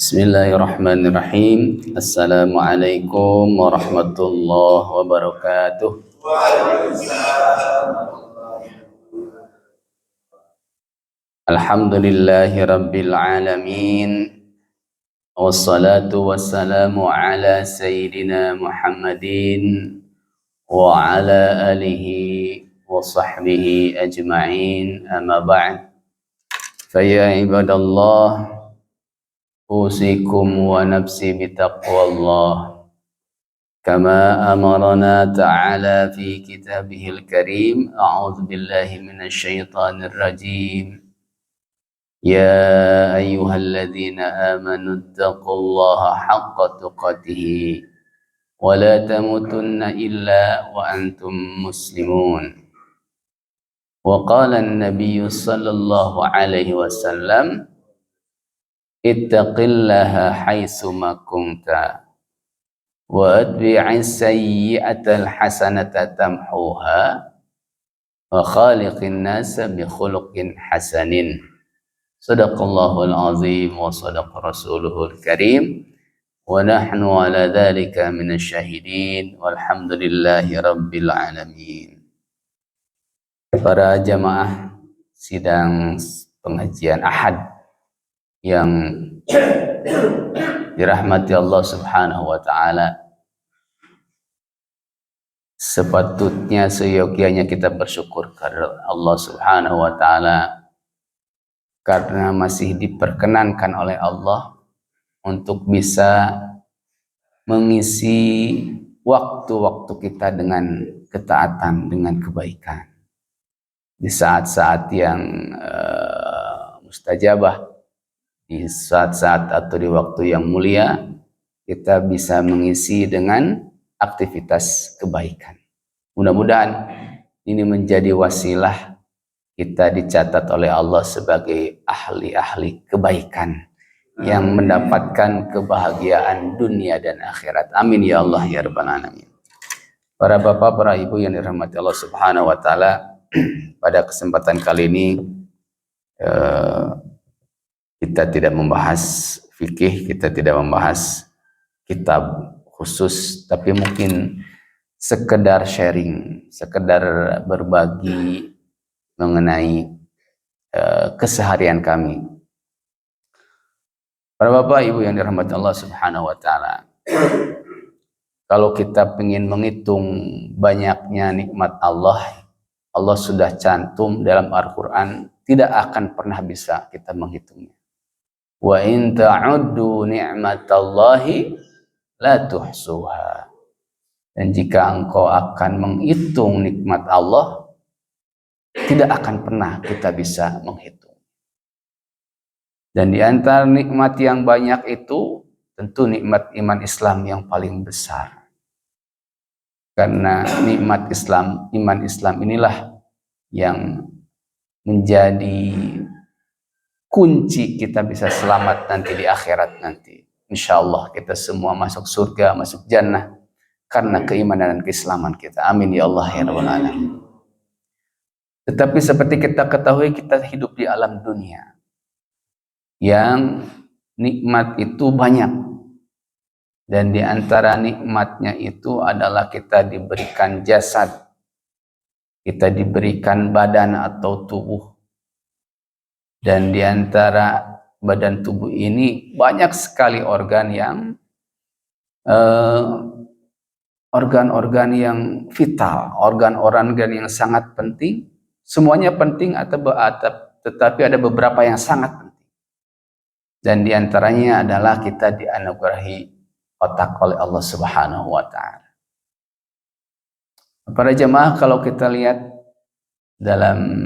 Bismillahirrahmanirrahim. Assalamualaikum warahmatullahi wabarakatuh. Alhamdulillahi rabbil alamin. Wassalatu wassalamu ala sayyidina Muhammadin wa ala alihi wa sahbihi ajma'in. Amma ba'd. Faya ibadallah, أوصيكم ونفسي بتقوى الله كما أمرنا تعالى في كتابه الكريم. أعوذ بالله من الشيطان الرجيم. يا أيها الذين آمنوا اتقوا الله حق تقاته ولا تموتن إلا وأنتم مسلمون. وقال النبي صلى الله عليه وسلم ittaqillaha haitsuma kunta wa atbi'is sayyi'atal hasanata tamhuha wa khaliqin nasa bi khuluqin hasanin. Sadaqallahul azim wa sadaqa rasuluhul karim wa nahnu ala dzalika minasy syahidin walhamdulillahi rabbil alamin. Para jamaah sidang pengajian Ahad yang dirahmati Allah Subhanahu wa taala, sepatutnya seyogianya kita bersyukur kepada Allah Subhanahu wa taala karena masih diperkenankan oleh Allah untuk bisa mengisi waktu-waktu kita dengan ketaatan, dengan kebaikan di saat-saat yang mustajabah, di saat-saat atau di waktu yang mulia, kita bisa mengisi dengan aktivitas kebaikan. Mudah-mudahan ini menjadi wasilah kita dicatat oleh Allah sebagai ahli-ahli kebaikan yang mendapatkan kebahagiaan dunia dan akhirat. Amin ya Allah ya rabbal alamin. Para bapak, para ibu yang dirahmati Allah Subhanahu wa taala, pada kesempatan kali ini kita tidak membahas fikih, kita tidak membahas kitab khusus, tapi mungkin sekedar sharing, sekedar berbagi mengenai keseharian kami. Para bapak ibu yang dirahmati Allah Subhanahu wa taala, kalau kita ingin menghitung banyaknya nikmat Allah, Allah sudah cantum dalam Al-Qur'an, tidak akan pernah bisa kita menghitungnya. Wa in ta'uddu ni'matallahi la tuhsuha. Dan jika engkau akan menghitung nikmat Allah, tidak akan pernah kita bisa menghitung. Dan di antara nikmat yang banyak itu, tentu nikmat iman Islam yang paling besar. Karena nikmat Islam, iman Islam inilah yang menjadi kunci kita bisa selamat nanti di akhirat nanti. Insya Allah kita semua masuk surga, masuk jannah karena keimanan dan keislaman kita. Amin ya Allah ya rabbal alamin. Tetapi seperti kita ketahui, kita hidup di alam dunia yang nikmat itu banyak, dan di antara nikmatnya itu adalah kita diberikan jasad, kita diberikan badan atau tubuh. Dan di antara badan tubuh ini banyak sekali organ yang organ-organ yang vital, organ-organ yang sangat penting. Semuanya penting tetapi ada beberapa yang sangat penting. Dan di antaranya adalah kita dianugerahi otak oleh Allah Subhanahu wa taala. Para jemaah, kalau kita lihat dalam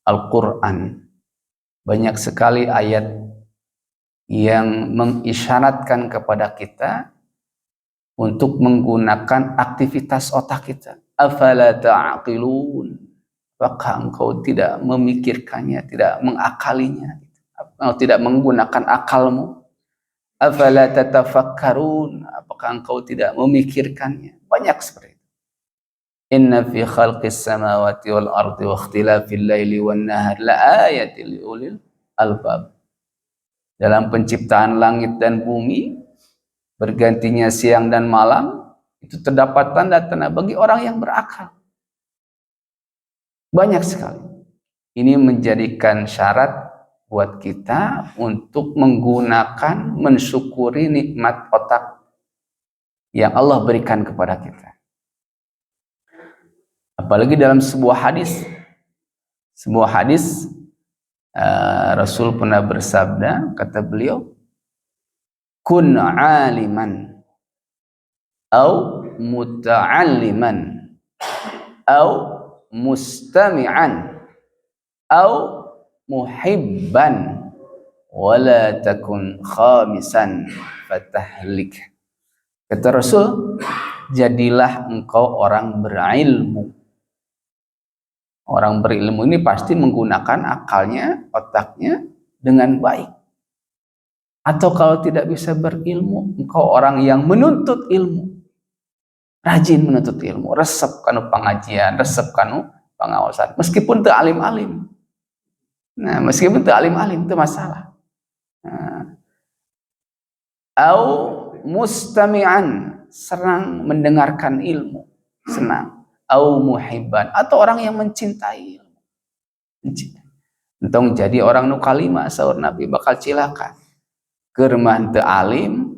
Al-Quran, banyak sekali ayat yang mengisyaratkan kepada kita untuk menggunakan aktivitas otak kita. Afala ta'aqilun? Apakah engkau tidak memikirkannya, tidak mengakalinya? Engkau tidak menggunakan akalmu? Afala tatafakkarun? Apakah engkau tidak memikirkannya? Banyak seperti itu. Inna fi khalqis samawati wal ardi wa ikhtilafil laili wan nahar la ayatin liulil albab. dalam penciptaan langit dan bumi, bergantinya siang dan malam, itu terdapat tanda-tanda bagi orang yang berakal. Banyak sekali. Ini menjadikan syarat buat kita untuk menggunakan, mensyukuri nikmat otak yang Allah berikan kepada kita. Apalagi dalam sebuah hadis Rasul pernah bersabda, kata beliau, kun aliman au muta'alliman au mustami'an au muhibban wala takun khamisan fatahlik. Kata Rasul, jadilah engkau orang berilmu. Orang berilmu ini pasti menggunakan akalnya, otaknya dengan baik. Atau kalau tidak bisa berilmu, engkau orang yang menuntut ilmu. Rajin menuntut ilmu, resep kanu pengajian, resep kanu pengawasan. Meskipun teu alim-alim. Nah, meskipun teu alim-alim itu masalah. Au mustami'an, senang mendengarkan ilmu, senang. Au muhibban, atau orang yang mencintai ilmu. Entong jadi orang nu kalima saur Nabi bakal cilaka. Keur mah teu alim,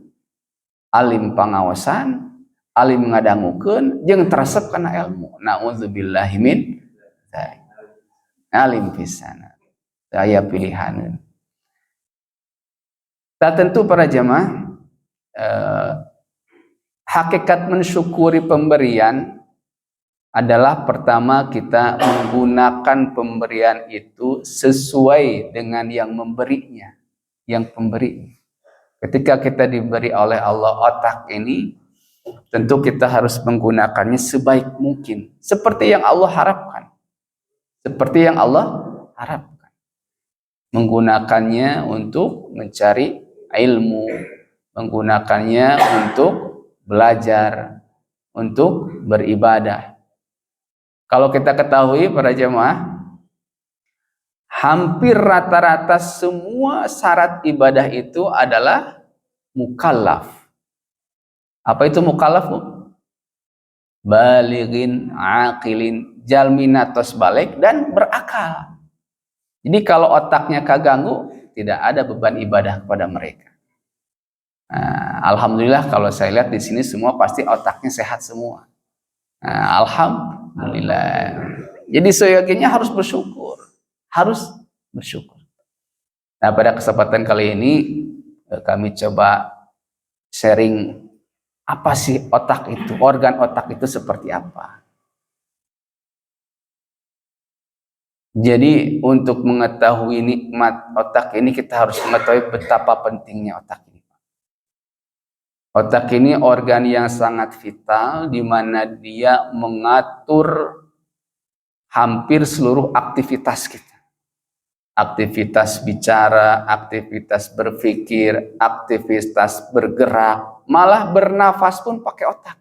alim pangaosan, alim ngadangukeun jeung teresep kana ilmu. Nauzubillahi min dzalik. Alim pisan. Aya pilihan. Tak tentu para jamaah, hakikat mensyukuri pemberian adalah pertama kita menggunakan pemberian itu sesuai dengan yang memberinya, yang pemberi. Ketika kita diberi oleh Allah otak ini, tentu kita harus menggunakannya sebaik mungkin, seperti yang Allah harapkan. Seperti yang Allah harapkan. Menggunakannya untuk mencari ilmu, menggunakannya untuk belajar, untuk beribadah. Kalau kita ketahui para jemaah, hampir rata-rata semua syarat ibadah itu adalah mukallaf. Apa itu mukallaf? Balighin, aqilin, jalminatos balik dan berakal. Jadi kalau otaknya kaganggu, tidak ada beban ibadah kepada mereka. Alhamdulillah kalau saya lihat di sini semua pasti otaknya sehat semua. Alhamdulillah. Jadi seyogianya harus bersyukur. Harus bersyukur. Nah, pada kesempatan kali ini kami coba sharing apa sih otak itu, organ otak itu seperti apa. Jadi untuk mengetahui nikmat otak ini kita harus mengetahui betapa pentingnya otak ini. Otak ini organ yang sangat vital di mana dia mengatur hampir seluruh aktivitas kita. Aktivitas bicara, aktivitas berpikir, aktivitas bergerak, malah bernafas pun pakai otak.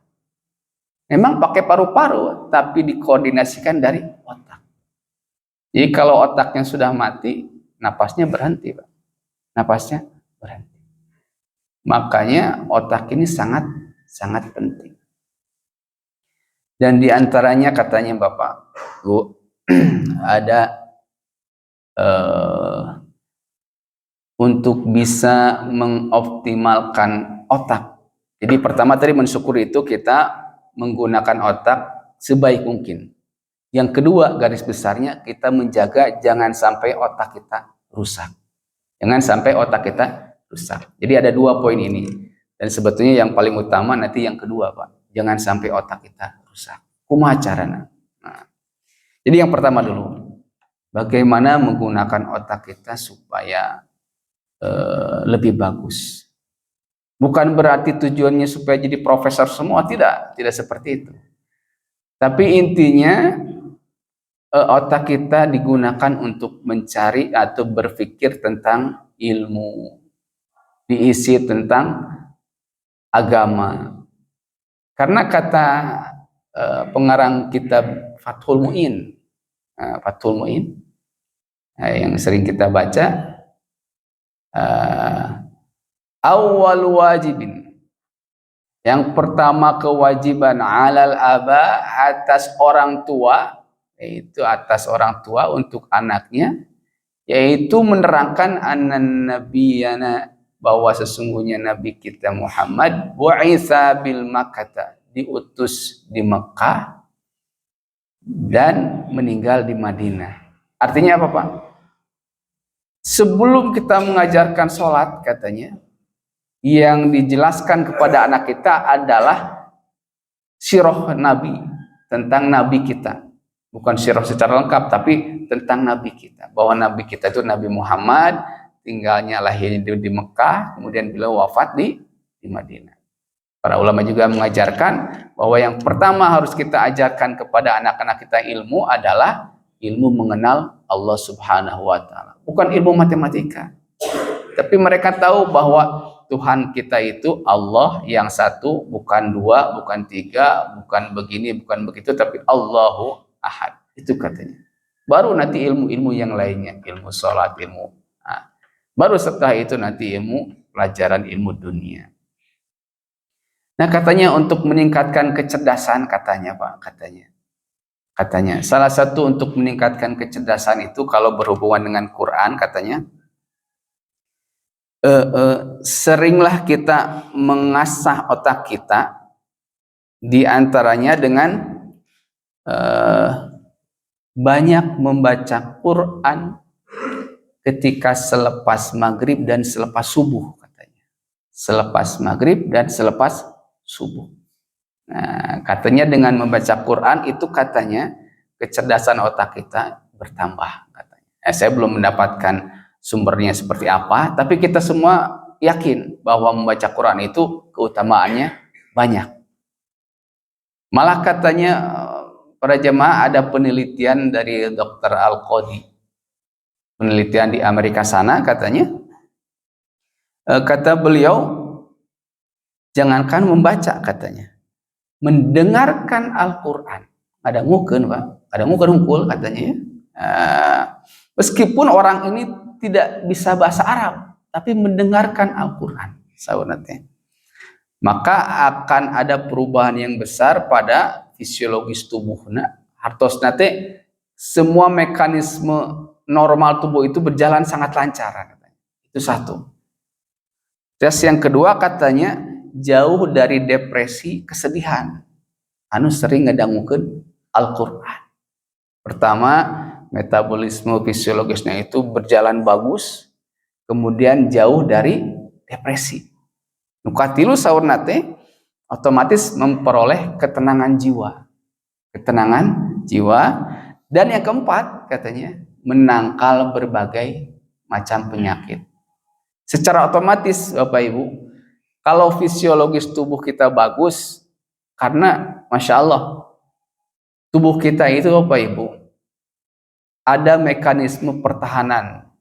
Memang pakai paru-paru, tapi dikoordinasikan dari otak. Jadi kalau otaknya sudah mati, napasnya berhenti, Pak. Napasnya berhenti. Makanya otak ini sangat penting. Dan diantaranya katanya Bapak, Bu, ada untuk bisa mengoptimalkan otak. Jadi pertama tadi mensyukuri itu kita menggunakan otak sebaik mungkin. Yang kedua garis besarnya kita menjaga jangan sampai otak kita rusak. Jangan sampai otak kita rusak. Jadi ada dua poin ini. Dan sebetulnya yang paling utama nanti yang kedua, Pak. Jangan sampai otak kita rusak. Kumaha carana? Nah, jadi yang pertama dulu, bagaimana menggunakan otak kita supaya lebih bagus. Bukan berarti tujuannya supaya jadi profesor semua, tidak seperti itu. Tapi intinya otak kita digunakan untuk mencari atau berpikir tentang ilmu, diisi tentang agama. Karena kata pengarang kitab Fathul Mu'in, yang sering kita baca, Awwal wajibin, yang pertama kewajiban alal aba, atas orang tua, yaitu atas orang tua untuk anaknya, yaitu menerangkan anan nabiyana, bahwa sesungguhnya nabi kita Muhammad bu'itsa bil Makkah, diutus di Mekah dan meninggal di Madinah. Artinya apa, Pak? Sebelum kita mengajarkan sholat, katanya, yang dijelaskan kepada anak kita adalah sirah Nabi, tentang Nabi kita. Bukan sirah secara lengkap, tapi tentang Nabi kita. Bahwa Nabi kita itu Nabi Muhammad, tinggalnya lahirnya di Mekah, kemudian beliau wafat di Madinah. Para ulama juga mengajarkan bahwa yang pertama harus kita ajarkan kepada anak-anak kita ilmu adalah ilmu mengenal Allah Subhanahu wa Ta'ala. Bukan ilmu matematika, tapi mereka tahu bahwa Tuhan kita itu Allah yang satu, bukan dua, bukan tiga, bukan begini, bukan begitu, tapi Allahu Ahad. Itu katanya. Baru nanti ilmu-ilmu yang lainnya, ilmu sholat, ilmu. Nah, baru setelah itu nanti ilmu pelajaran ilmu dunia. Nah, katanya untuk meningkatkan kecerdasan, katanya Pak, katanya salah satu untuk meningkatkan kecerdasan itu kalau berhubungan dengan Quran, katanya seringlah kita mengasah otak kita, diantaranya dengan banyak membaca Quran ketika selepas maghrib dan selepas subuh, katanya. Selepas maghrib dan selepas subuh. Nah, katanya dengan membaca Quran itu, katanya, kecerdasan otak kita bertambah, katanya. Saya belum mendapatkan sumbernya seperti apa, tapi kita semua yakin bahwa membaca Quran itu keutamaannya banyak. Malah katanya para jemaah, ada penelitian dari Dr. Al-Qadi, penelitian di Amerika sana, katanya, kata beliau, jangankan membaca, katanya, mendengarkan Al-Quran, ada ngukeun, Pak, ada ngukeun, katanya, meskipun orang ini tidak bisa bahasa Arab, tapi mendengarkan Al-Quran, maka akan ada perubahan yang besar pada fisiologis tubuhnya. Hartos nate semua mekanisme normal tubuh itu berjalan sangat lancar, katanya. Itu satu. Terus yang kedua, katanya, jauh dari depresi, kesedihan, anu sering ngedangukeun Al-Quran. Pertama, metabolisme fisiologisnya itu berjalan bagus, kemudian jauh dari depresi. Nukatilu saurnate otomatis memperoleh ketenangan jiwa. Ketenangan jiwa. Dan yang keempat, katanya, menangkal berbagai macam penyakit. Secara otomatis, Bapak Ibu, kalau fisiologis tubuh kita bagus, karena Masya Allah, tubuh kita itu, Bapak Ibu, ada mekanisme pertahanan.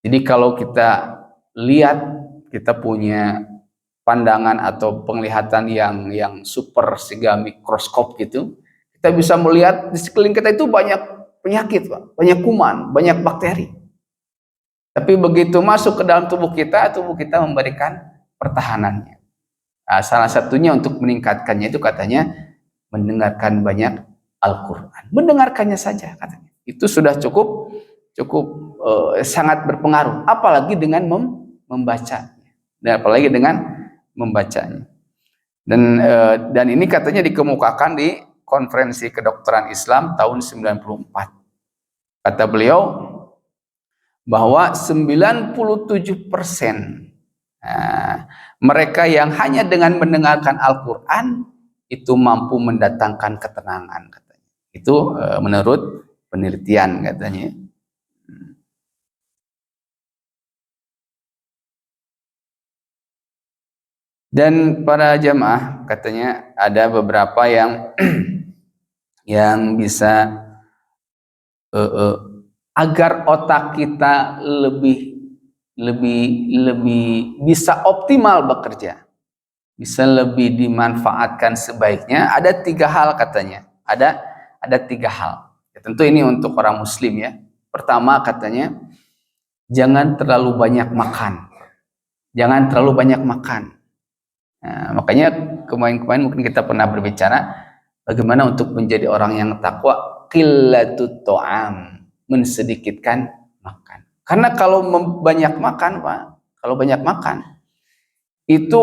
Jadi kalau kita lihat, kita punya pandangan atau penglihatan yang super sehingga mikroskop gitu, kita bisa melihat di sekeliling kita itu banyak penyakit, Pak, banyak kuman, banyak bakteri. Tapi begitu masuk ke dalam tubuh kita memberikan pertahanannya. Nah, salah satunya untuk meningkatkannya itu, katanya, mendengarkan banyak Al-Quran. Mendengarkannya saja, katanya, itu sudah cukup sangat berpengaruh. Apalagi dengan membacanya. Dan apalagi dengan membacanya. Dan ini katanya dikemukakan di Konferensi Kedokteran Islam tahun 94. Kata beliau bahwa 97% mereka yang hanya dengan mendengarkan Al-Quran itu mampu mendatangkan ketenangan, katanya. Itu menurut penelitian, katanya. Dan para jamaah, katanya, ada beberapa yang yang bisa agar otak kita lebih bisa optimal bekerja, bisa lebih dimanfaatkan sebaiknya. Ada 3 hal, katanya. Ada 3 hal. Ya, tentu ini untuk orang muslim, ya. Pertama, katanya, jangan terlalu banyak makan. Jangan terlalu banyak makan. Nah, makanya kemarin-kemarin mungkin kita pernah berbicara bagaimana untuk menjadi orang yang takwa, qillatut ta'am, mensedikitkan makan. Karena kalau banyak makan, Pak, kalau banyak makan itu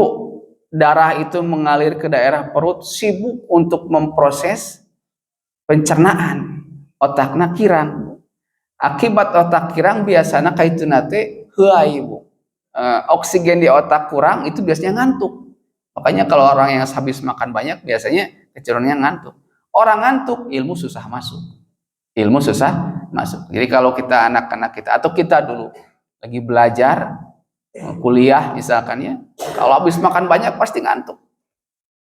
darah itu mengalir ke daerah perut, sibuk untuk memproses pencernaan, otakna kirang. Akibat otak kirang biasanya kaitu nate heuai, Bu. Oksigen di otak kurang itu biasanya ngantuk. Makanya kalau orang yang habis makan banyak biasanya kecenderungannya ngantuk. Orang ngantuk, ilmu susah masuk. Ilmu susah masuk. Jadi kalau kita anak-anak kita atau kita dulu lagi belajar kuliah misalkan ya, kalau habis makan banyak pasti ngantuk.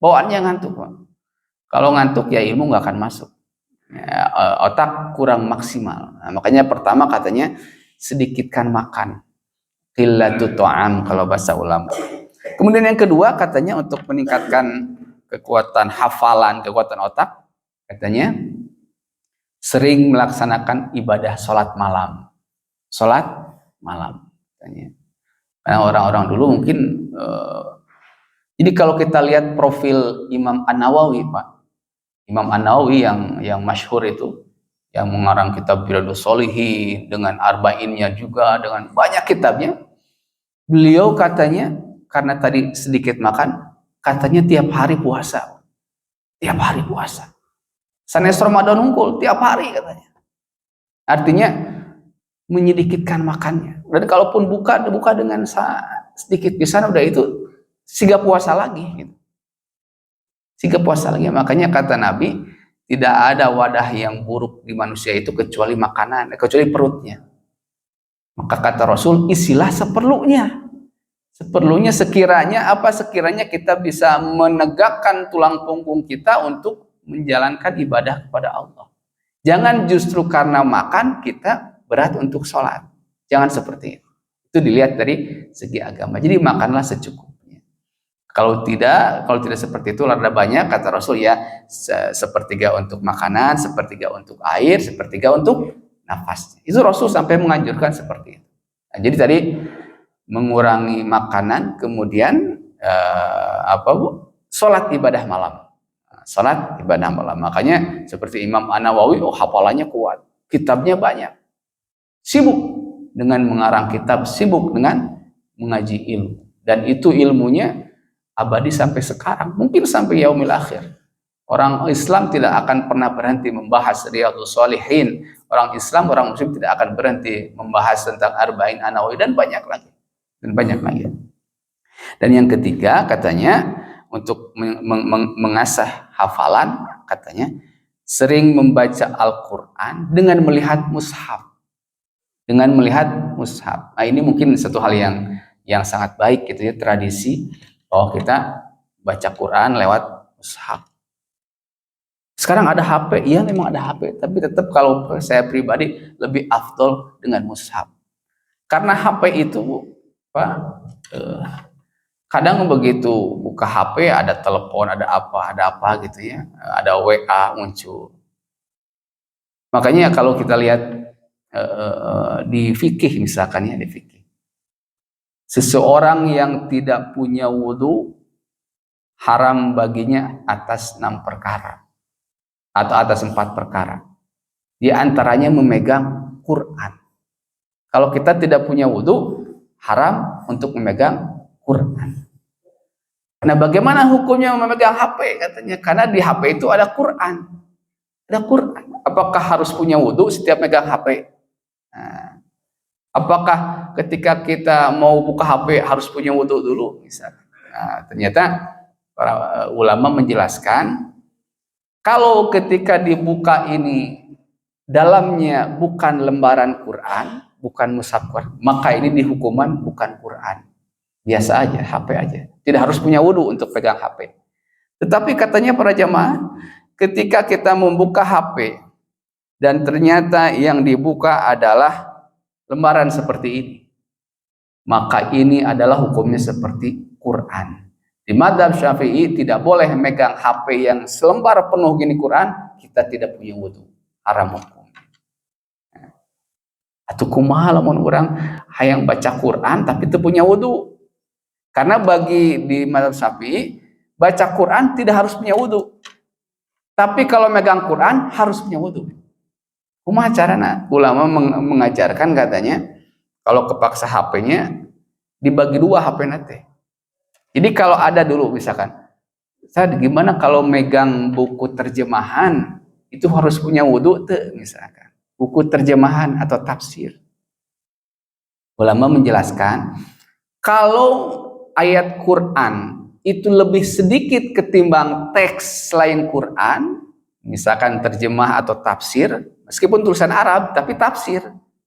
Bawaannya ngantuk, Pak. Kalau ngantuk ya ilmu nggak akan masuk. Ya, otak kurang maksimal. Nah, makanya pertama katanya sedikitkan makan. Qillatut ta'am kalau bahasa ulama. Kemudian yang kedua katanya untuk meningkatkan kekuatan hafalan, kekuatan otak, katanya sering melaksanakan ibadah sholat malam. Sholat malam katanya. Karena orang-orang dulu mungkin jadi kalau kita lihat profil Imam An-Nawawi, Pak. Imam An-Nawawi yang masyhur itu, yang mengarang kitab Riyadhus Shalihin dengan arba'innya juga, dengan banyak kitabnya. Beliau katanya karena tadi sedikit makan, katanya tiap hari puasa. Tiap hari puasa. Sanes Ramadan unggul, tiap hari katanya. Artinya menyedikitkan makannya. Dan kalaupun buka dengan sedikit pisan udah itu siga puasa lagi gitu. Siga puasa lagi. Makanya kata Nabi, tidak ada wadah yang buruk di manusia itu kecuali makanan, kecuali perutnya. Maka kata Rasul, isilah seperlunya. Seperlunya sekiranya kita bisa menegakkan tulang punggung kita untuk menjalankan ibadah kepada Allah. Jangan justru karena makan kita berat untuk sholat. Jangan seperti itu. Itu dilihat dari segi agama. Jadi makanlah secukupnya. Kalau tidak seperti itu, rada banyak kata Rasul ya, sepertiga untuk makanan, sepertiga untuk air, sepertiga untuk nafasnya. Itu Rasul sampai menganjurkan seperti itu. Nah, jadi tadi mengurangi makanan, kemudian sholat ibadah malam. Sholat ibadah malam. Makanya seperti Imam An-Nawawi, hafalannya kuat, kitabnya banyak, sibuk dengan mengarang kitab, sibuk dengan mengaji ilmu, dan itu ilmunya abadi sampai sekarang, mungkin sampai yaumil akhir. Orang Islam tidak akan pernah berhenti membahas Riyadhus Shalihin. Orang Islam, orang Muslim tidak akan berhenti membahas tentang Arba'in An-Nawawi dan banyak lagi. Dan yang ketiga katanya untuk mengasah hafalan, katanya sering membaca Al-Quran dengan melihat mushaf. Nah, ini mungkin satu hal yang sangat baik gitu ya, tradisi bahwa kita baca Quran lewat mushaf. Sekarang ada HP, iya memang ada HP, tapi tetap kalau saya pribadi lebih afdol dengan mushaf. Karena HP itu, Pak, kadang begitu buka HP ada telepon, ada apa gitu ya, ada WA muncul. Makanya kalau kita lihat di fikih misalkan ya, di fikih, seseorang yang tidak punya wudu haram baginya atas 6 perkara atau atas 4 perkara. Di antaranya memegang Quran. Kalau kita tidak punya wudu, haram untuk memegang Quran. Nah, bagaimana hukumnya memegang HP? Katanya karena di HP itu ada Quran. Ada Quran. Apakah harus punya wudu setiap megang HP? Nah, apakah ketika kita mau buka HP harus punya wudu dulu? Misalnya. Nah, ternyata para ulama menjelaskan kalau ketika dibuka ini dalamnya bukan lembaran Quran, bukan mushaf Quran, maka ini dihukuman bukan Quran. Biasa aja, HP aja. Tidak harus punya wudu untuk pegang HP. Tetapi katanya para jamaah, ketika kita membuka HP dan ternyata yang dibuka adalah lembaran seperti ini, maka ini adalah hukumnya seperti Quran. Di mazhab Syafi'i tidak boleh megang HP yang selembar penuh gini Quran, kita tidak punya wudu. Haram hukum. Atuh kumaha lamun urang hayang baca Quran tapi teu punya wudu. Karena bagi di mazhab Syafi'i baca Quran tidak harus punya wudu. Tapi kalau megang Quran harus punya wudu. Kumaha carana? Ulama mengajarkan katanya kalau kepaksa HP-nya dibagi dua HP-nya teh. Jadi kalau ada dulu misalkan, Ustaz gimana kalau megang buku terjemahan itu harus punya wudu teh misalkan. Buku terjemahan atau tafsir. Ulama menjelaskan kalau ayat Quran itu lebih sedikit ketimbang teks selain Quran, misalkan terjemah atau tafsir, meskipun tulisan Arab tapi tafsir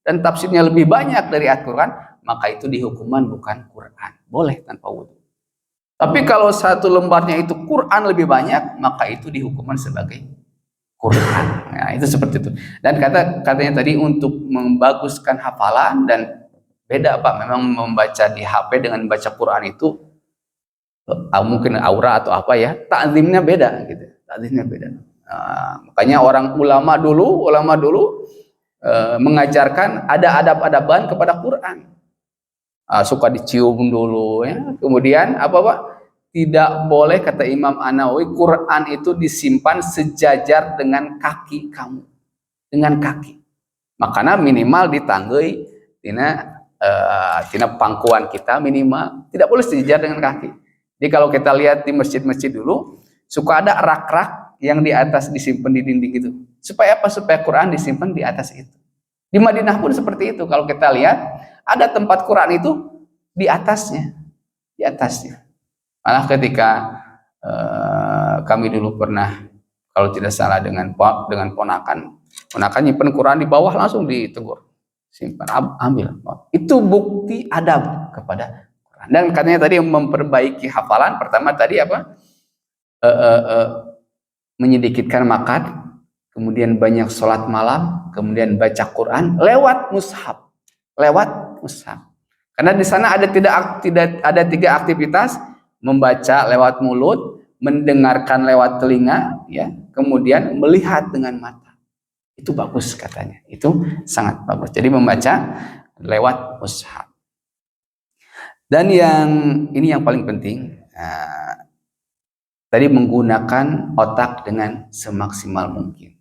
dan tafsirnya lebih banyak dari ayat Quran, maka itu dihukuman bukan Quran, boleh tanpa wudu. Tapi kalau satu lembarnya itu Quran lebih banyak, maka itu dihukuman sebagai Quran. Nah, itu seperti itu. Dan katanya tadi untuk membaguskan hafalan dan beda Pak, memang membaca di HP dengan membaca Quran itu mungkin aura atau apa ya, takzimnya beda gitu. Takzimnya beda. Makanya ulama dulu mengajarkan ada adab-adaban kepada Quran. Suka dicium dulu ya. Kemudian apa Pak? Tidak boleh kata Imam An-Nawawi Quran itu disimpan sejajar dengan kaki kamu. Dengan kaki. Makanya minimal ditanggui tina pangkuan kita minimal tidak boleh sejajar dengan kaki. Jadi kalau kita lihat di masjid-masjid dulu suka ada rak-rak yang di atas disimpan di dinding itu. Supaya apa? Supaya Quran disimpan di atas itu. Di Madinah pun seperti itu. Kalau kita lihat ada tempat Quran itu di atasnya. Di atasnya. Malah ketika kami dulu pernah kalau tidak salah dengan ponakan nyimpen Quran di bawah langsung ditegur. Simpan, ambil. Itu bukti adab kepada Quran. Dan katanya tadi memperbaiki hafalan, pertama tadi apa? Menyedikitkan makan, kemudian banyak sholat malam, kemudian baca Quran lewat mushaf. Lewat mushaf. Karena di sana ada ada 3 aktivitas, membaca lewat mulut, mendengarkan lewat telinga, ya, kemudian melihat dengan mata. Itu bagus katanya. Itu sangat bagus. Jadi membaca lewat mushaf. Dan ini yang paling penting. Tadi menggunakan otak dengan semaksimal mungkin.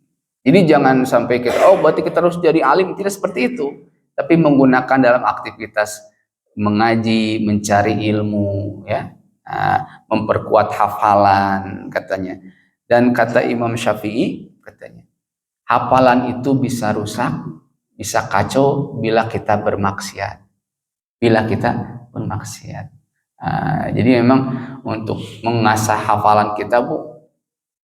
Jadi jangan sampai kita, berarti kita harus jadi alim. Tidak seperti itu. Tapi menggunakan dalam aktivitas mengaji, mencari ilmu, ya, memperkuat hafalan katanya. Dan kata Imam Syafi'i katanya, hafalan itu bisa rusak, bisa kacau bila kita bermaksiat. Bila kita bermaksiat. Jadi memang untuk mengasah hafalan kita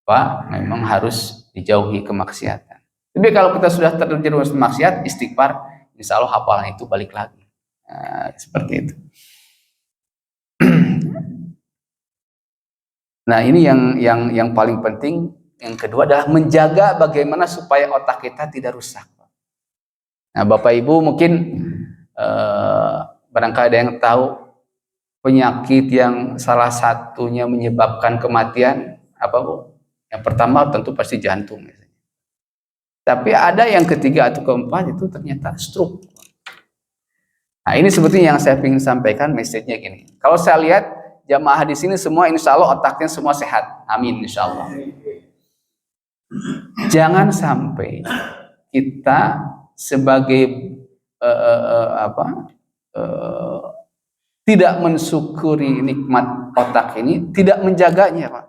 Pak, memang harus dijauhi kemaksiatan. Tapi kalau kita sudah terjerumus maksiat, istighfar, insya Allah hafalan itu balik lagi. Seperti itu. Nah, ini yang paling penting. Yang kedua adalah menjaga bagaimana supaya otak kita tidak rusak. Nah, Bapak Ibu mungkin barangkali ada yang tahu penyakit yang salah satunya menyebabkan kematian apa Bu? Yang pertama tentu pasti jantung. Tapi ada yang ketiga atau keempat itu ternyata stroke. Nah, ini sebetulnya yang saya ingin sampaikan message-nya gini. Kalau saya lihat jamaah di sini semua insya Allah otaknya semua sehat. Amin insya Allah. Jangan sampai kita sebagai tidak mensyukuri nikmat otak ini, tidak menjaganya, Pak.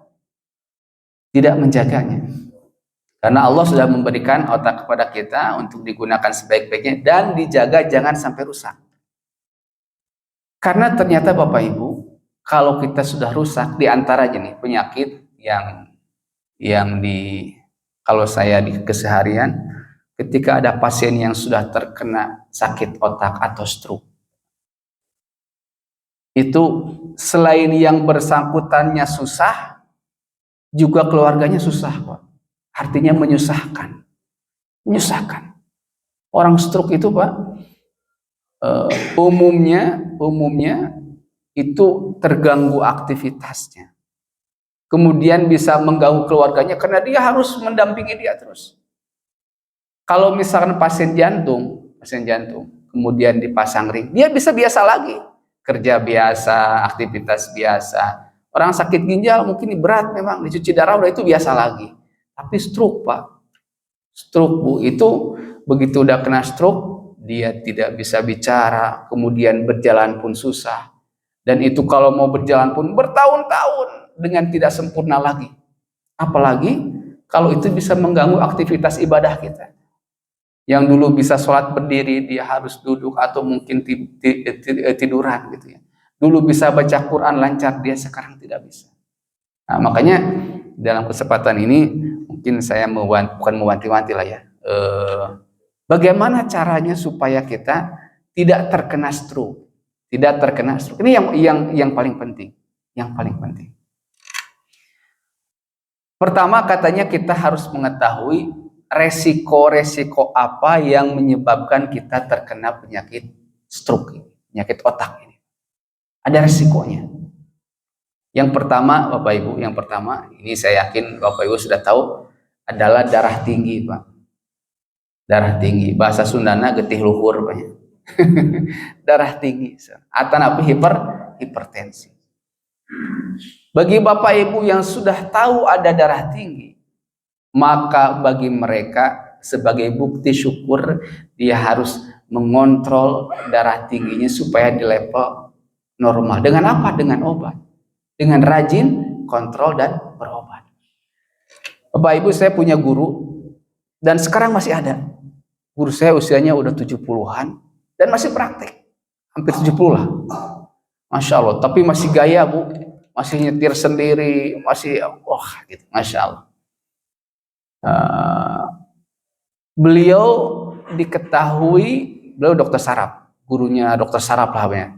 Tidak menjaganya. Karena Allah sudah memberikan otak kepada kita untuk digunakan sebaik-baiknya dan dijaga jangan sampai rusak. Karena ternyata Bapak Ibu, kalau kita sudah rusak, di antaranya nih penyakit yang kalau saya di keseharian, ketika ada pasien yang sudah terkena sakit otak atau stroke, itu selain yang bersangkutannya susah, juga keluarganya susah, Pak. Artinya menyusahkan. Menyusahkan. Orang stroke itu, Pak, umumnya itu terganggu aktivitasnya. Kemudian bisa mengganggu keluarganya karena dia harus mendampingi dia terus. Kalau misalkan pasien jantung, mesin jantung, kemudian dipasang ring, dia bisa biasa lagi, kerja biasa, aktivitas biasa. Orang sakit ginjal mungkin berat memang, dicuci darah udah itu biasa lagi. Tapi stroke Pak, stroke Bu, itu begitu udah kena stroke, dia tidak bisa bicara, kemudian berjalan pun susah. Dan itu kalau mau berjalan pun bertahun-tahun dengan tidak sempurna lagi. Apalagi kalau itu bisa mengganggu aktivitas ibadah kita. Yang dulu bisa sholat berdiri, dia harus duduk atau mungkin tiduran gitu ya. Dulu bisa baca Quran lancar, dia sekarang tidak bisa. Nah, makanya dalam kesempatan ini mungkin saya bukan mewanti-wanti lah ya. Bagaimana caranya supaya kita tidak terkena stroke? Tidak terkena stroke. Ini yang paling penting. Yang paling penting. Pertama katanya kita harus mengetahui resiko-resiko apa yang menyebabkan kita terkena penyakit stroke ini, penyakit otak ini. Ada resikonya. Yang pertama, Bapak Ibu, ini saya yakin Bapak Ibu sudah tahu, adalah darah tinggi, Pak. Darah tinggi, bahasa Sundana getih luhur, Pak. Darah tinggi, atau apa hipertensi. Bagi Bapak Ibu yang sudah tahu ada darah tinggi, maka bagi mereka sebagai bukti syukur, dia harus mengontrol darah tingginya supaya di level normal. Dengan apa? Dengan obat. Dengan rajin kontrol dan berobat. Bapak Ibu, saya punya guru dan sekarang masih ada. Guru saya usianya udah 70-an dan masih praktek. Hampir 70 lah. Masya Allah, tapi masih gaya Bu. Masih nyetir sendiri, masih gitu. Masya Allah. Beliau diketahui, beliau dokter saraf, gurunya dokter saraf lah ya.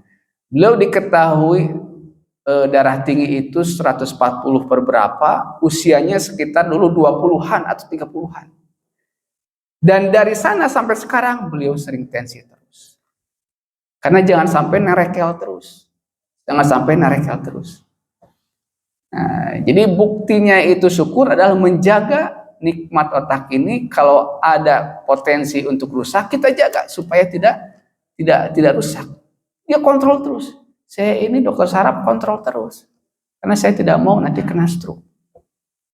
Beliau diketahui darah tinggi itu 140 per berapa, usianya sekitar dulu 20-an atau 30-an. Dan dari sana sampai sekarang beliau sering tensi terus. Karena jangan sampai nerekel terus. Jangan sampai nerekel terus. Nah, jadi buktinya itu syukur adalah menjaga nikmat otak ini. Kalau ada potensi untuk rusak, kita jaga supaya tidak rusak. Dia kontrol terus. Saya ini dokter saraf kontrol terus. Karena saya tidak mau nanti kena stroke.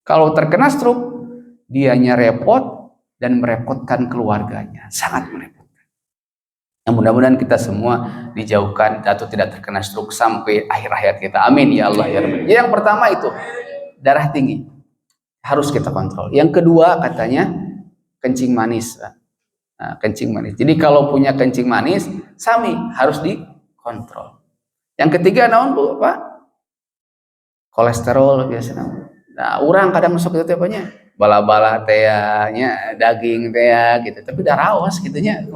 Kalau terkena stroke, dianya repot dan merepotkan keluarganya. Sangat merepotkan. Yang mudah-mudahan kita semua dijauhkan atau tidak terkena stroke sampai akhir hayat kita. Amin ya Allah ya Rabbi. Yang pertama itu darah tinggi. Harus kita kontrol. Yang kedua katanya kencing manis. Nah, kencing manis. Jadi kalau punya kencing manis, sami harus dikontrol. Yang ketiga naon Bu, Pak? Kolesterol biasanya. Nah, orang kadang masuk itu apanya? Bala-bala nya daging gitu. Tapi dah raos gitunya.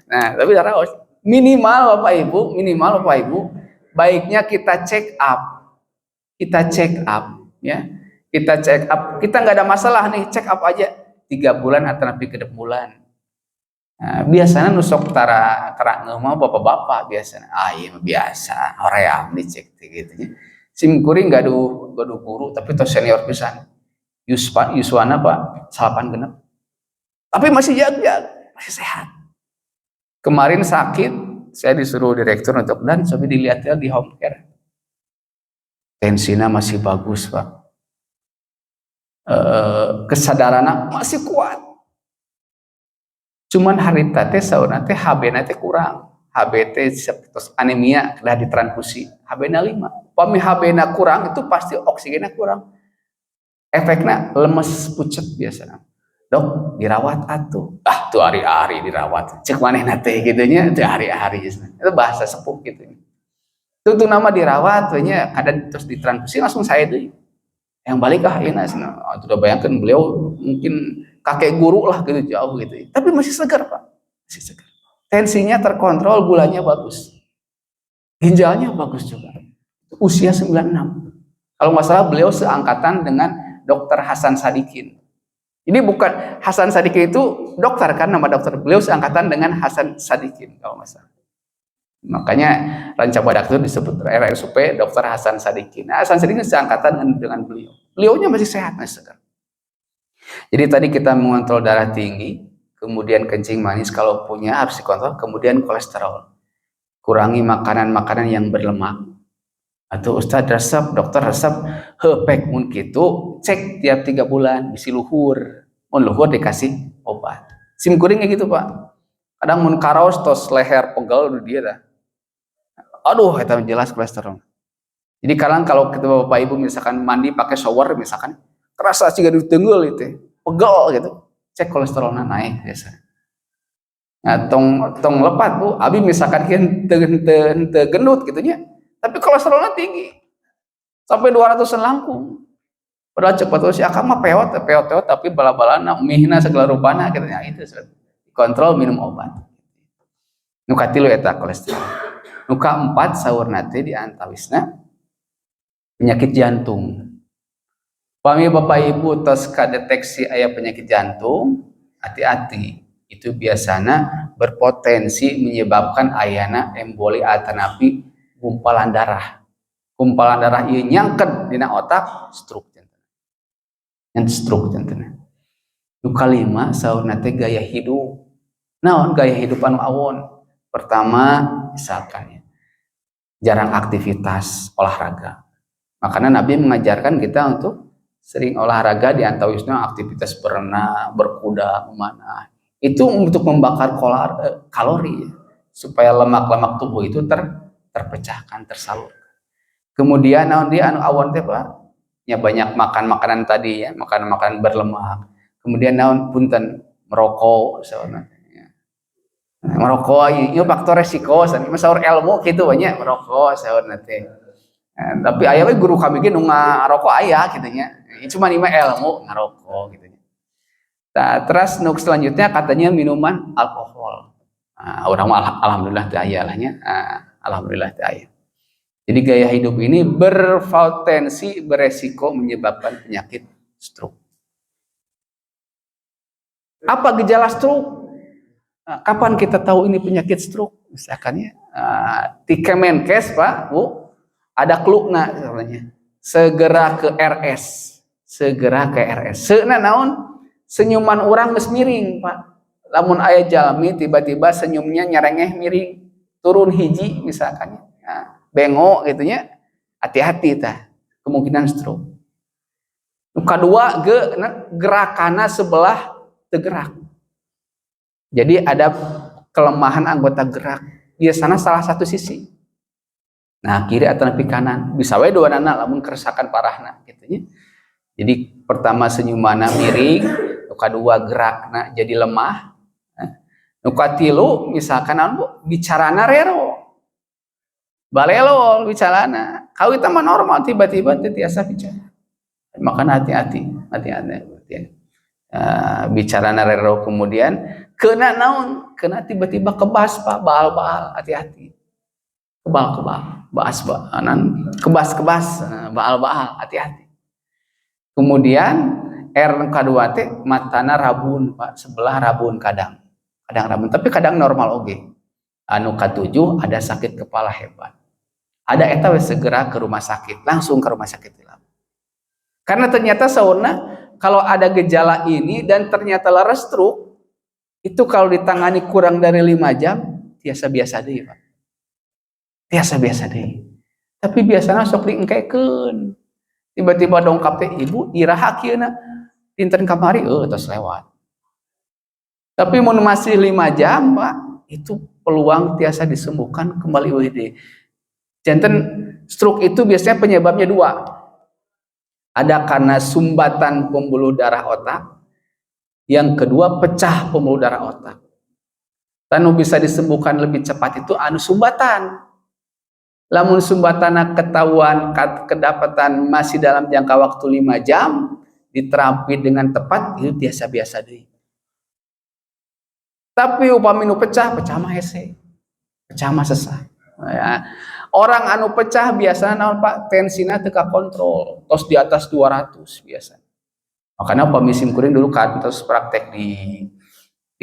Nah, tapi dah raos. Minimal Bapak Ibu, baiknya kita check up. Kita check up ya. Kita check up. Kita nggak ada masalah nih, check up aja 3 bulan atau lebih ke 6 bulan. Nah, biasanya nusok tara mau bapak-bapak biasanya. Iya biasa, hoream dicek gitu. Sim kuring gaduh guru tapi tos senior pisan. Yuswana Pak, 8 genep. Tapi masih jaga, masih sehat. Kemarin sakit, saya disuruh direktur untuk dan coba dilihat ya di home care. Tensinya masih bagus, Pak. Kesadarannya masih kuat. Cuman hari teh sauna teh HB-na teh kurang. HB teh terus anemia dah ditransfusi. HB-na 5. Pami HB-na kurang itu pasti oksigennya kurang. Efeknya lemes pucet biasanya. Dok, dirawat atuh. Tuh hari-hari dirawat. Cek manehna teh gitunya teh hari-hari. Itu bahasa sepuh gitu. Itu nama dirawat nya kadang terus ditransfusi langsung saya deui. Yang balik enak. Itu udah bayangkan beliau mungkin kakek guru lah gitu jauh gitu. Tapi masih segar Pak. Masih segar. Tensinya terkontrol, gulanya bagus. Ginjalnya bagus juga. Usia 96. Kalau nggak salah beliau seangkatan dengan Dr. Hasan Sadikin. Ini bukan Hasan Sadikin itu dokter kan nama dokter. Beliau seangkatan dengan Hasan Sadikin kalau nggak salah. Makanya Ranca Badak itu disebut RSUP Dr. Hasan Sadikin. Nah, Hasan Sadikin seangkatan dengan beliau. Beliaunya masih sehat, masih segar. Jadi tadi kita mengontrol darah tinggi, kemudian kencing manis kalau punya harus dikontrol, kemudian kolesterol. Kurangi makanan-makanan yang berlemak. Atau Ustadz resep, dokter resep, hepek mun kitu, cek tiap 3 bulan, bisi luhur. Mun luhur dikasih obat. Sim kuring kayak gitu, Pak. Kadang mun karaos tos leher pegel dia dah. Aduh, eta jelas kolesterol. Jadi kalau kita Bapak Ibu misalkan mandi pakai shower misalkan, kerasa sih gaduh tenggel itu, pegel gitu. Cek kolesterolnya naik biasa. Nah, tong lepat Bu, abi misalkan teu gendut gitu nya. Tapi kolesterolnya tinggi. Sampai 200-an langkung. Padahal cepat terus si akang mah peot tapi bala-balana mihna segala rupana gitu nya itu. Kontrol minum obat. Nu katilu eta kolesterol. Nu kaempat saurna teh di antawisna penyakit jantung. Pami Bapak Ibu tos kadeteksi aya penyakit jantung, hati-hati. Itu biasanya berpotensi menyebabkan ayana emboli atanapi gumpalan darah. Gumpalan darah ieu nyangket dina otak, stroke janten. Yang stroke janten. Nu kalima saurna teh gaya hidup. Naon gaya hidup anu awon? Pertama, misalkan jarang aktivitas olahraga. Makanya Nabi mengajarkan kita untuk sering olahraga, di antawisna aktivitas berenang, berkuda, memanah. Itu untuk membakar kalori supaya lemak-lemak tubuh itu terpecahkan, tersalurkan. Kemudian dia anu awon teh Pak, ya banyak makan makanan tadi ya, makanan berlemak. Kemudian naon punten merokok saurna. Merokok ieu faktor resiko san saur ilmu kitu banyak merokok saurna teh. Tapi aya we guru kami ge nu ngarokok aya kitu nya. Cuma ima ilmu ngarokok gitu nya. Nah, terus nu selanjutnya katanya minuman alkohol. Orang alhamdulillah teu aya lah nya. Alhamdulillah teu aya. Jadi gaya hidup ini berpotensi beresiko menyebabkan penyakit stroke. Apa gejala stroke? Kapan kita tahu ini penyakit stroke? Misalkan ya, di Kemenkes Pak, Bu, ada klukna sebenarnya. Segera ke RS. Segera ke RS. Seuna naon? Senyuman orang geus miring, Pak. Lamun aya jalmi tiba-tiba senyumnya nyerengeh miring, turun hiji misalkan. Nah, bengok gitu nya. Hati-hati tah. Kemungkinan stroke. Kedua, gerakanna sebelah teu gerak. Jadi ada kelemahan anggota gerak. Biasanya salah satu sisi. Nah, kiri atau nepi kanan. Bisa we dua nana lamun kerusakan parahna gitu nya. Jadi pertama senyumana miring, nu kadua gerakna jadi lemah. Nu katilu misalkan anu bicarana rero. Balelo bicarana. Kawi mah normal tiba-tiba teu tiasa bicara. Makanya hati-hati. Bicarana rero kemudian kena naon? Kena tiba-tiba kebas Pak, baal-baal, hati-hati. Kebal-kebal, baas-baanan, kebas-kebas, baal-baal, hati-hati. Kemudian kedua teh matana rabun Pak, sebelah rabun kadang rabun, tapi kadang normal oge. Anu katujuh ada sakit kepala hebat. Ada eta we segera ke rumah sakit, langsung ke rumah sakit. Karena ternyata saurna kalau ada gejala ini dan ternyata lara stroke, itu kalau ditangani kurang dari 5 jam, biasa-biasa deh Pak. Biasa-biasa deh. Tapi biasanya sok diengkekeun. Tiba-tiba dongkap teh ibu iraha kieuna dinten kamari tos lewat. Tapi mun masih 5 jam Pak, itu peluang tiasa disembuhkan kembali deui. Janten stroke itu biasanya penyebabnya 2. Ada karena sumbatan pembuluh darah otak. Yang kedua pecah pembuluh darah otak. Dan bisa disembuhkan lebih cepat itu anu sumbatan. Lamun sumbatana ketahuan kedapatan masih dalam jangka waktu 5 jam, diterapi dengan tepat, itu biasa-biasa deh. Tapi upami nu pecah mah hese. Pecah mah sesah. Ya. Orang anu pecah biasanya naon Pak, tensina teu kakontrol, tos di atas 200 biasa. Makanya pamisim kuring dulu kan terus praktek di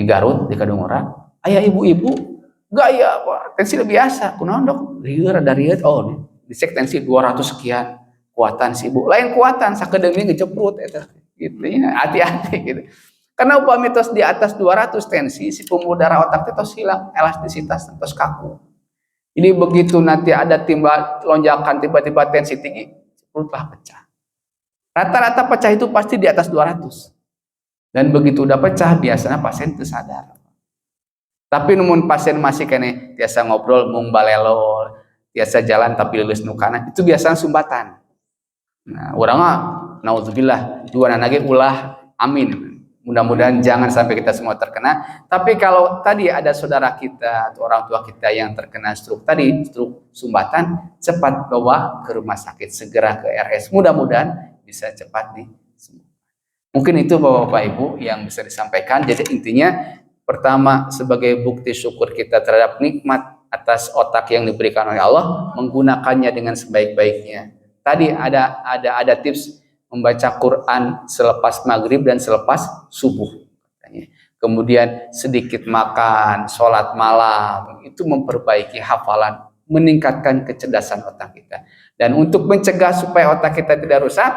Garut di Kadungora, aya ibu-ibu gaya Pak, tensi biasa, kunaon dok? Rieur ada rieur, oh dicek tensi 200 sekian, kuatan si ibu, lain kuatan sakedeung ngejeput eta gitu ya, hati-hati gitu. Karena upami tos di atas 200 tensi, si pembuluh darah otak itu tos hilang elastisitas, tos kaku. Ini begitu nanti ada lonjakan tiba-tiba tensi tinggi, perutlah pecah. Rata-rata pecah itu pasti di atas 200. Dan begitu udah pecah, biasanya pasien tersadar. Tapi namun pasien masih kene biasa ngobrol mung balelol, biasa jalan tapi lulus nukana, itu biasanya sumbatan. Nah, orang mah naudzubillah, dua lagi ulah, amin. Mudah-mudahan jangan sampai kita semua terkena. Tapi kalau tadi ada saudara kita atau orang tua kita yang terkena stroke tadi, stroke sumbatan, cepat bawa ke rumah sakit, segera ke RS. Mudah-mudahan bisa cepat disembuhkan. Mungkin itu Bapak-Bapak Ibu yang bisa disampaikan. Jadi intinya pertama, sebagai bukti syukur kita terhadap nikmat atas otak yang diberikan oleh Allah, menggunakannya dengan sebaik-baiknya. Tadi ada tips membaca Quran selepas maghrib dan selepas subuh. Kemudian sedikit makan, sholat malam, itu memperbaiki hafalan, meningkatkan kecerdasan otak kita. Dan untuk mencegah supaya otak kita tidak rusak,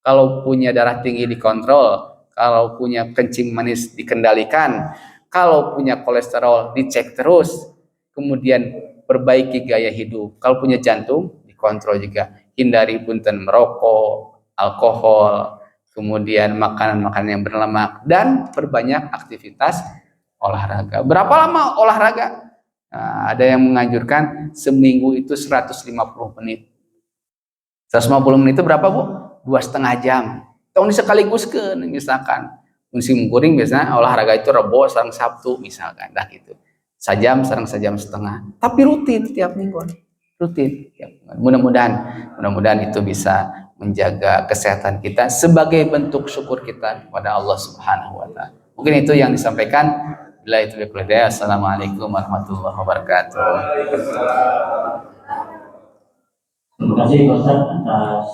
kalau punya darah tinggi dikontrol, kalau punya kencing manis dikendalikan, kalau punya kolesterol dicek terus, kemudian perbaiki gaya hidup. Kalau punya jantung dikontrol juga, hindari punten merokok, alkohol, kemudian makanan-makanan yang berlemak, dan perbanyak aktivitas olahraga. Berapa lama olahraga? Nah, ada yang menganjurkan seminggu itu 150 menit. 150 menit itu berapa, Bu? 2,5 jam. Tahun sekaligus ke misalkan musim guring biasanya olahraga itu Rebo sareng Sabtu misalkan dah gitu. Sajam sareng sajam setengah. Tapi rutin tiap minggu. Rutin. Mudah-mudahan itu bisa menjaga kesehatan kita sebagai bentuk syukur kita kepada Allah Subhanahu wa taala. Mungkin itu yang disampaikan. Bila itu biqulidaya. Assalamualaikum warahmatullahi wabarakatuh. Terima kasih Ustaz atas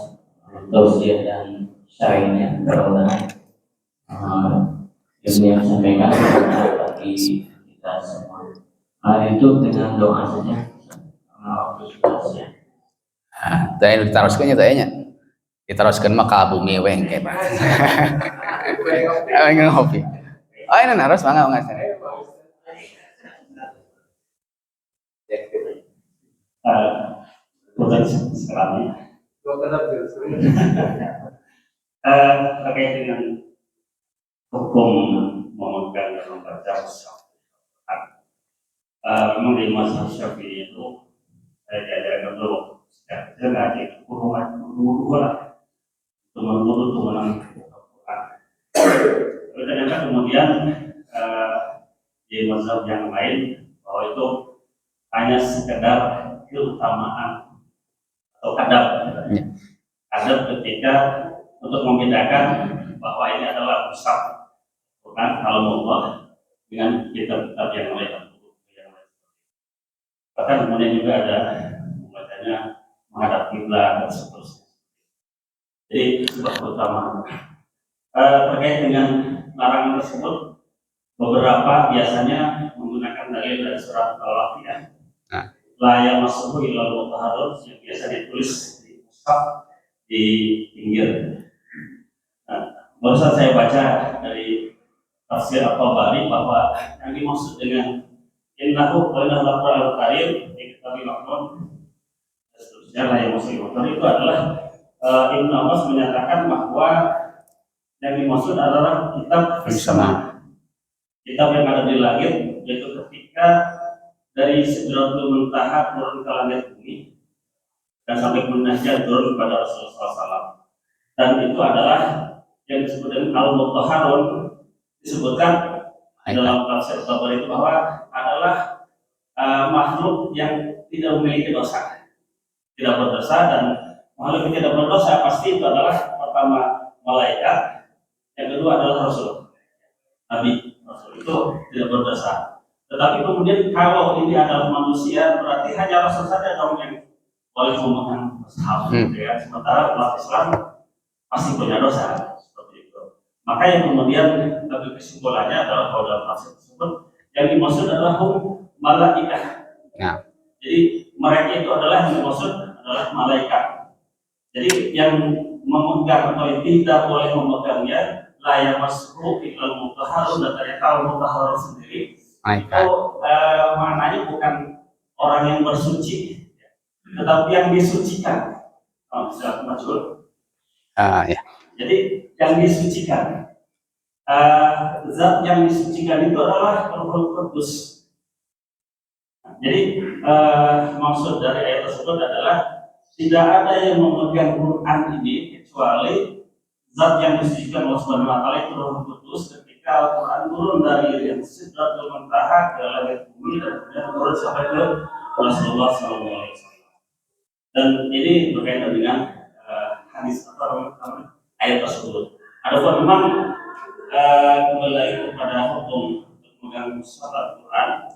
tausiah dan syarahnya. Mudah-mudahan ilmu yang disampaikan bagi kita semua. Itu dengan doa saja. Tanya diteruskan ya tanya. Diteruskan mah ka bumi weng kayak Pak. Weng ngopi. Oh ini harus bangga sana. Bukan sekarang terkait dengan hukum memegang dan membaca memang di masa Syafi'i itu saya diajarkan dulu sejak kecil ngaji guru lah teman-teman Al-Quran. Ternyata kemudian di mazhab yang lain bahwa itu hanya sekedar keutamaan atau adab ketika untuk membedakan bahwa ini adalah mushaf bukan kalamullah dengan kitab-kitab yang lain. Bahkan kemudian juga ada membacanya menghadap kiblat dan seterusnya. Jadi sebuah keutamaan. Terkait dengan larangan tersebut, beberapa biasanya menggunakan dalil dari surat Al-Waqiah. La yamassuhu illal mutahharun yang biasa ditulis di mushaf di pinggir. Barusan saya baca dari tafsir At-Tabari bahwa yang dimaksud dengan innahu qala al-Qur'an al-Karim kitabil maknun seterusnya la yamassuhu itu adalah Ibnu Abbas menyatakan bahwa yang dimaksud adalah kitab As-Sama, kitab yang ada di langit, yaitu ketika dari Sidratul Muntaha turun ke langit bumi dan sampai munajat turun kepada Rasulullah SAW. Dan itu adalah yang disebut dengan Al-Mutahharun, disebutkan dalam tafsir Tabari itu bahwa adalah makhluk yang tidak memiliki dosa, tidak berdosa, dan makhluk yang tidak berdosa pasti itu adalah pertama malaikat, yang kedua adalah Rasul, Nabi. Rasul itu tidak berdosa. Tetapi kemudian kalau ini adalah manusia, berarti hanya Rasul saja dong yang boleh memegang mushaf. Ya. Sementara umat Islam pasti punya dosa seperti itu. Maka yang kemudian tapi kesimpulannya adalah kalau dalam tafsir tersebut yang dimaksud adalah malaikat. Ya. Jadi mereka itu adalah yang dimaksud adalah malaikat. Jadi yang memegang atau yang tidak boleh memegangnya layak masuk ilal mutahharun, dan ternyata al mutahharun sendiri Baik. itu maknanya bukan orang yang bersuci, tetapi yang disucikan. Bisa majhul. Ya. Jadi yang disucikan, zat yang disucikan itu adalah Ruhul Qudus. Jadi maksud dari ayat tersebut adalah tidak ada yang memegang Quran ini kecuali zat yang disucikan Allah Subhanahu wa taala itu Ruhul Qudus. Ketika Al-Quran turun dari Sidratul Muntaha ke langit bumi dan kemudian turun sampai ke Rasulullah SAW. Dan ini berkaitan dengan hadis atau ayat tersebut. Adapun memang kembali lagi kepada hukum untuk memegang mushaf Al-Quran,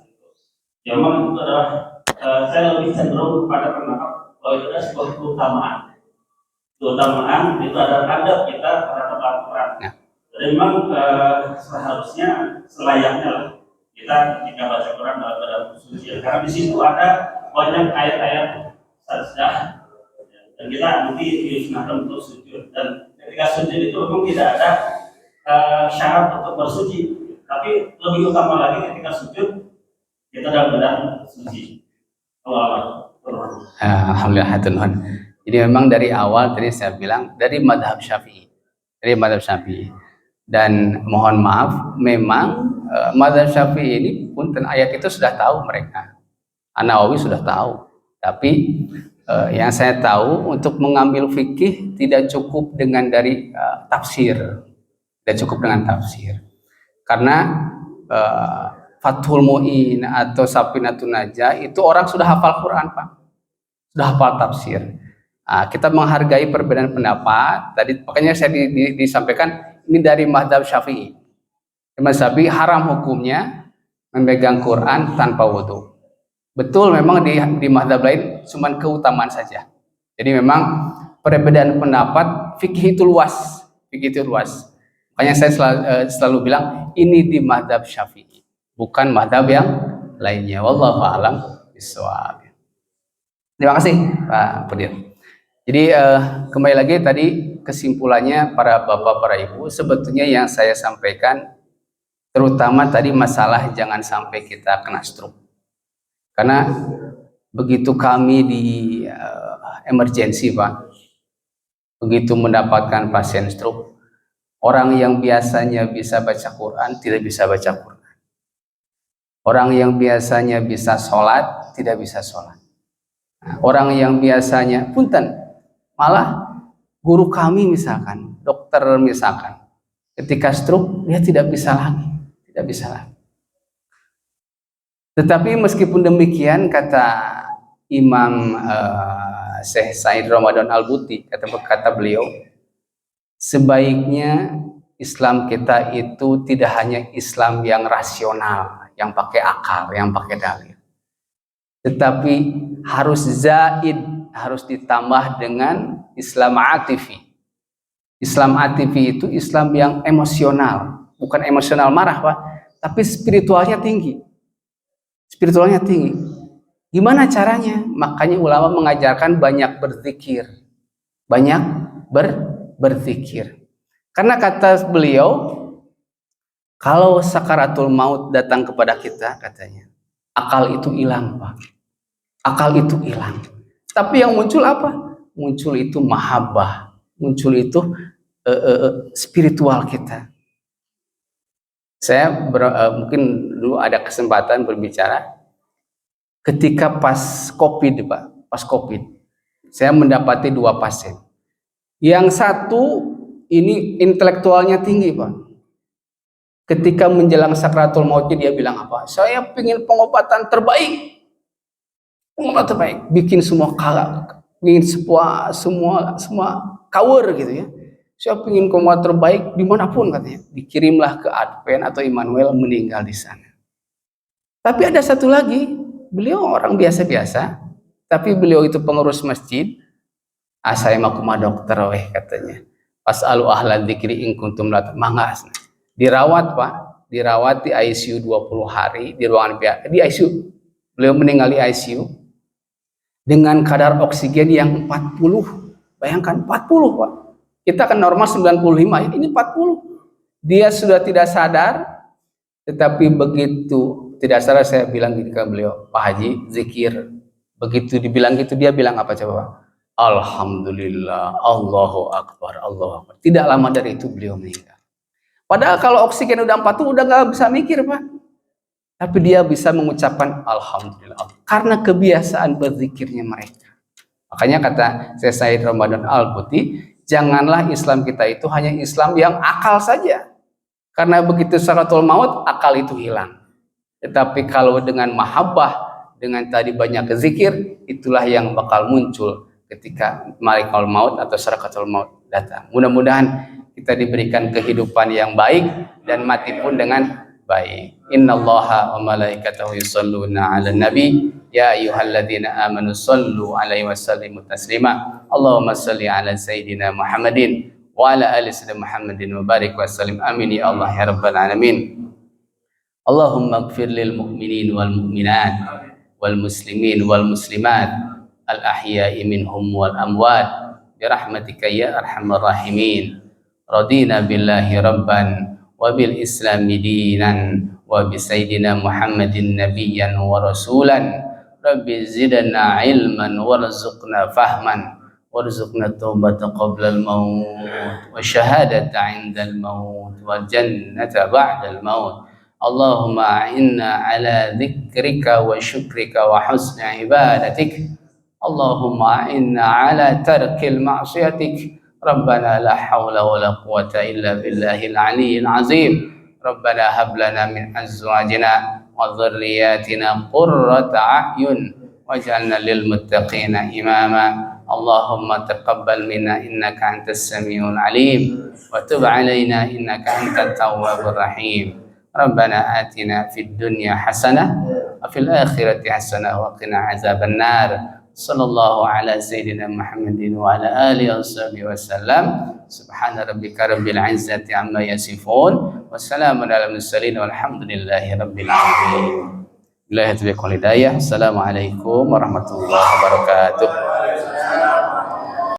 ya memang itu adalah saya lebih cenderung kepada pendapat bahwa itu adalah sebuah keutamaan. Keutamaan itu adalah adab kita terhadap Al-Quran. Jadi memang seharusnya selayaknya lah kita ketika baca Quran dalam keadaan suci, karena di situ ada banyak ayat-ayat sajdah dan kita nanti disunahkan untuk sujud, dan ketika sujud itu memang tidak ada syarat untuk bersuci, tapi lebih utama lagi ketika sujud kita dalam keadaan suci. Alhamdulillah Tuhan. Jadi memang dari awal tadi saya bilang dari madhab Syafi'i, dan mohon maaf memang madhab Syafi'i ini pun ayat itu sudah tahu mereka, An-Nawawi sudah tahu, tapi yang saya tahu untuk mengambil fikih tidak cukup dengan dari tafsir, karena Fathul Mu'in atau Safinatun Najah itu orang sudah hafal Quran Pak, sudah hafal tafsir. Kita menghargai perbedaan pendapat tadi, makanya saya disampaikan ini dari mazhab Syafi'i. Mazhab Syafi'i haram hukumnya memegang Quran tanpa wudu. Betul, memang di mazhab lain cuma keutamaan saja. Jadi memang perbedaan pendapat fikih itu luas, Makanya saya selalu bilang ini di mazhab Syafi'i, bukan mazhab yang lainnya. Wallahu a'lam bishawab. Terima kasih Pak Pudir. Jadi kembali lagi tadi kesimpulannya para bapak, para ibu, sebetulnya yang saya sampaikan terutama tadi masalah jangan sampai kita kena stroke. Karena begitu kami di emergensi Pak, begitu mendapatkan pasien stroke, orang yang biasanya bisa baca Quran tidak bisa baca Quran. Orang yang biasanya bisa sholat tidak bisa sholat. Orang yang biasanya punten, malah guru kami misalkan, dokter misalkan, ketika stroke dia tidak bisa lagi. Tetapi meskipun demikian, kata Imam Syekh Said Ramadan Al-Buti, kata beliau, sebaiknya Islam kita itu tidak hanya Islam yang rasional, yang pakai akal, yang pakai dalil, tetapi harus zaid, harus ditambah dengan Islam atifi. Islam atifi itu Islam yang emosional, bukan emosional marah Pak, tapi spiritualnya tinggi. Gimana caranya? Makanya ulama mengajarkan banyak berzikir. Berzikir. Karena kata beliau, kalau sakaratul maut datang kepada kita, katanya, akal itu hilang Pak. Akal itu hilang. Tapi yang muncul apa? Muncul itu mahabbah, muncul itu spiritual kita. Saya mungkin dulu ada kesempatan berbicara ketika pas COVID Pak, saya mendapati 2 pasien. Yang satu ini intelektualnya tinggi Pak. Ketika menjelang sakratul mautnya dia bilang apa? Saya ingin pengobatan terbaik. Bikin semua cover gitu ya. Saya ingin pengobatan terbaik dimanapun katanya. Dikirimlah ke Advent atau Immanuel, meninggal di sana. Tapi ada satu lagi, beliau orang biasa-biasa, tapi beliau itu pengurus masjid. Saya mau kuma dokter weh katanya. Pas'alu ahla dzikri in kuntum la ta'lamun. Dirawat Pak, dirawat di ICU 20 hari di ruangan di ICU. Beliau meninggal di ICU dengan kadar oksigen yang 40. Bayangkan 40 Pak. Kita kan normal 95, ini 40. Dia sudah tidak sadar, tetapi begitu tidak sadar saya bilang ke beliau, Pak Haji, zikir. Begitu dibilang gitu, dia bilang apa coba Pak? Alhamdulillah, Allahu Akbar, Allahu Akbar. Tidak lama dari itu beliau meninggal. Padahal kalau oksigen udah 40 udah nggak bisa mikir Pak. Tapi dia bisa mengucapkan Alhamdulillah. Karena kebiasaan berzikirnya mereka. Makanya kata Syekh Ramadan Al-Buti, janganlah Islam kita itu hanya Islam yang akal saja. Karena begitu sakaratul maut, akal itu hilang. Tetapi kalau dengan mahabbah, dengan tadi banyak zikir, itulah yang bakal muncul ketika malaikul maut atau sakaratul maut datang. Mudah-mudahan kita diberikan kehidupan yang baik dan mati pun dengan baik. Innallaha wa malaikatahu yusholluna 'alan nabi ya ayyuhalladzina amanu shollu 'alaihi wa sallimu taslima. Allahumma shalli 'ala sayyidina Muhammadin wa 'ala ali sayyidina Muhammadin wa barik wa sallim. Amin ya Allah ya rabbal alamin. Allahumma ighfir lil mu'minin wal mu'minat wal muslimin wal muslimat al ahya'i minhum wal amwat bi rahmatika ya arhamar rahimin. Radina billahi rabban wa bil islami dinan wa bi sayyidina Muhammadin nabiyyan wa rasulan. Rabbi zidna ilman warzuqna fahman warzuqna taubata qabla al-maut wa syahadata 'inda al-maut wa jannata ba'da al-maut. Allahumma a'inna ala dzikrika wa syukrika wa husni ibadatik. Allahumma a'inna ala tarkil ma'siyatik. Rabbana la hawla wa la quwwata illa billahil aliyyil azim. Rabbana hab lana min azwajina wa dhurriyyatina qurrata a'yun waj'alna lil muttaqina imama. Allahumma taqabbal minna innaka antas samiul alim wa tub alaina innaka antat tawwabur rahim. Rabbana atina fid dunya hasanah wa fil akhirati hasanah wa qina azaban nar. Sallallahu ala sayyidina Muhammadin wa ala alihi washabihi wasallam. Subhana rabbika rabbil izzati amma yasifun wa salamun ala mursalin walhamdulillahi rabbil alamin. Billahi taufiq wal hidayah. Assalamualaikum warahmatullahi wabarakatuh.